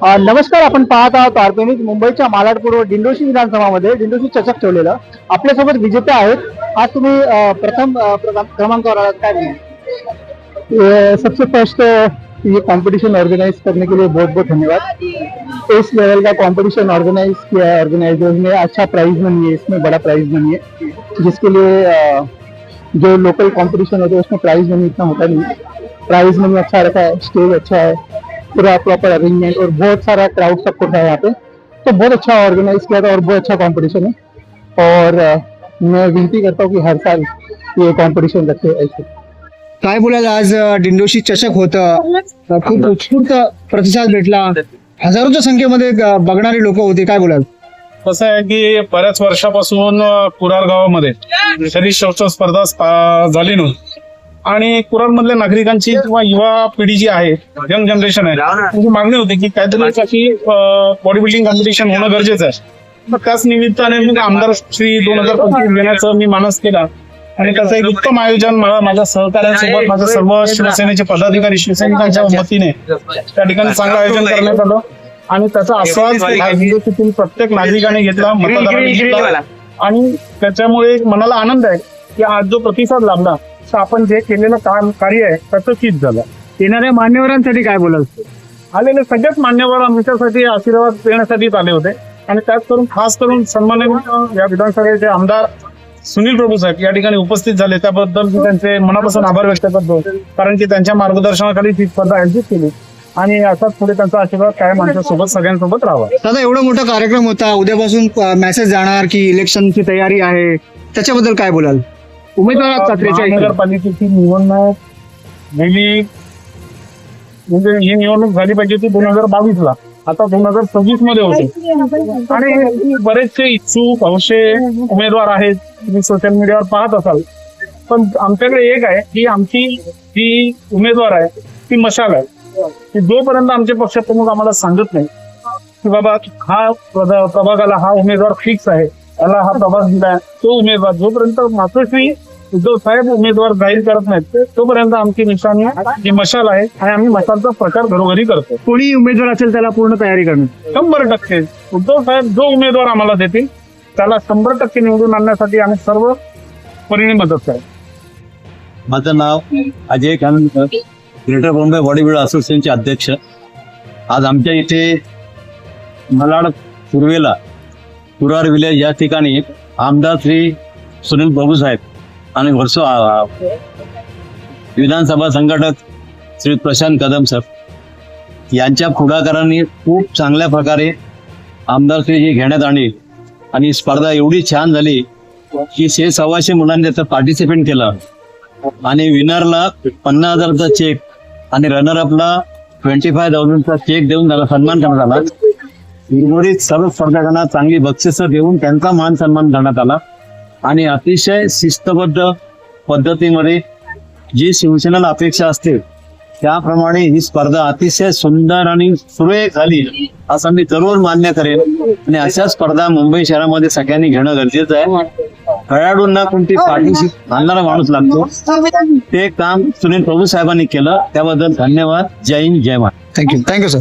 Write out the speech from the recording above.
नमस्कार, आपण पाहत आहात आरपीएन मुंबईच्या मालाडपूर व दिंडोशी विधानसभामध्ये दिंडोशी चषक ठेवलेलं. आपल्यासोबत विजेते आहेत. आज तुम्ही प्रथम क्रमांकावर आलात, काय म्हणणार? सबसे फर्स्ट ये कंपटीशन ऑर्गेनाइज करने के लिए बहुत बहुत धन्यवाद। इस लेवल का कंपटीशन ऑर्गेनाइज किया है ऑर्गेनाइजर्स ने। अच्छा प्राइज मनी है, इसमें बड़ा प्राइज मनी है, जिसके लिए जो लोकल कंपटीशन होते हैं उसमें प्राइज मनी इतना होता नहीं। प्राइज मनी अच्छा रखा है, स्टेज अच्छा है, पूरा प्रॉपर अरेंजमेंट और बहुत सारा क्राउड सपोर्ट है यहाँ पे। तो बहुत अच्छा ऑर्गेनाइज किया था और बहुत अच्छा कंपटीशन है। और मैं विनती करता हूँ कि हर साल ये कंपटीशन रखे ऐसे। काय बोलाल, आज दिंडोशी चषक होतं, खूप उत्स्फूर्त प्रतिसाद भेटला, हजारोच्या संख्येमध्ये बघणारी लोक होते, काय बोलाल? कसं आहे की बऱ्याच वर्षापासून कुरार गावामध्ये शरीर शौच स्पर्धा झाली नव्हती आणि कुरार मधल्या नागरिकांची किंवा युवा पिढी जी आहे, यंग जनरेशन आहे, त्यांची मागणी होती की काहीतरी बॉडी बिल्डिंग कॉम्पिटिशन होणं गरजेचं आहे। तर त्याच निमित्ताने मी आमदार श्री 2025 घेण्याचं मी मानस केला आणि त्याचं एक उत्तम आयोजन माझ्या सहकार्यांसोबत माझ्या सर्व शिवसेनेचे पदाधिकारी शिवसैनिकांच्या वतीने त्या ठिकाणी चांगलं आयोजन करण्यात आलं आणि त्याचा आस्वाद दिंडोशीतील प्रत्येक नागरिकाने घेतला, मतदारांनी घेतला आणि त्याच्यामुळे मनाला आनंद आहे की आज जो प्रतिसाद लाभला तर आपण जे केलेलं कार्य आहे त्याचं चित झालं। येणाऱ्या मान्यवरांसाठी काय बोलाल? आलेले सगळेच मान्यवर आमच्यासाठी आशीर्वाद देण्यासाठीच आले होते आणि त्याच करून खास करून सन्माननीय या विधानसभेचे आमदार सुनील प्रभू साहेब या ठिकाणी उपस्थित झाले, त्याबद्दल मी त्यांचे मनापासून आभार व्यक्त करतो, कारण की त्यांच्या मार्गदर्शनाखाली ती स्पर्धा आयोजित केली आणि असाच पुढे त्यांचा आशीर्वाद कायम आमच्यासोबत सगळ्यांसोबत राहावा। दादा, एवढा मोठा कार्यक्रम होता, उद्यापासून मेसेज जाणार की इलेक्शनची तयारी आहे, त्याच्याबद्दल काय बोलाल? महानगरपालिकेची निवडणूक गेली म्हणजे ही निवडणूक झाली पाहिजे ती 2022ला, आता 2026 मध्ये होते आणि बरेचसे इच्छुक हौशे उमेदवार आहेत, तुम्ही सोशल मीडियावर पाहत असाल, पण आमच्याकडे एक आहे की आमची जी उमेदवार आहे ती मशाल आहे की जोपर्यंत आमचे पक्षप्रमुख आम्हाला सांगत नाही की बाबा हा प्रभागाला हा उमेदवार फिक्स आहे, याला हा प्रभाग दिलाय, तो उमेदवार जोपर्यंत मातोश्री उद्धव साहेब उमेदवार जाहीर करत नाहीत तोपर्यंत आमची निशाणी ही मशाल आहे आणि आम्ही मशालचा प्रचार घरोघरी करतो। कोणी उमेदवार असेल त्याला पूर्ण तयारी करणं 100% उद्धव साहेब जो उमेदवार आम्हाला देतील त्याला 100% निवडून आणण्यासाठी आम्ही सर्व परिणी मदत करू। माझं नाव Ajay Khankar, greater Bombay body builder असोसिएशनचे अध्यक्ष। आज आमच्या इथे मलाड पूर्वेला कुरार विलेज या ठिकाणी आमदार श्री सुनील प्रभू साहेब आणि वर्सो विधानसभा संघटक श्री प्रशांत कदम सर यांच्या पुढाकारांनी खूप चांगल्या प्रकारे आमदारश्री ही घेण्यात आली आणि स्पर्धा एवढी छान झाली की 600-125 मुलांनी त्यात पार्टिसिपेट केलं आणि विनरला 50,000चा चेक आणि रनरअपला 25,000चा चेक देऊन त्याला सन्मान करण्यात आला। उर्वरित सर्व स्पर्धकांना चांगली बक्षिसं देऊन त्यांचा मान सन्मान करण्यात आला आणि अतिशय शिस्तबद्ध पद्धतीमध्ये जी शिवसेनेला अपेक्षा असते त्याप्रमाणे ही स्पर्धा अतिशय सुंदर आणि सुरेख झाली असं मी जरूर मान्य करेन आणि अशा स्पर्धा मुंबई शहरामध्ये सगळ्यांनी घेणं गरजेचं आहे। खेळाडूंना कोणती पाठीशी घालणारा माणूस लागतो, ते काम सुनील प्रभू साहेबांनी केलं, त्याबद्दल धन्यवाद। जय हिंद, जय महाराष्ट्र। Thank you sir.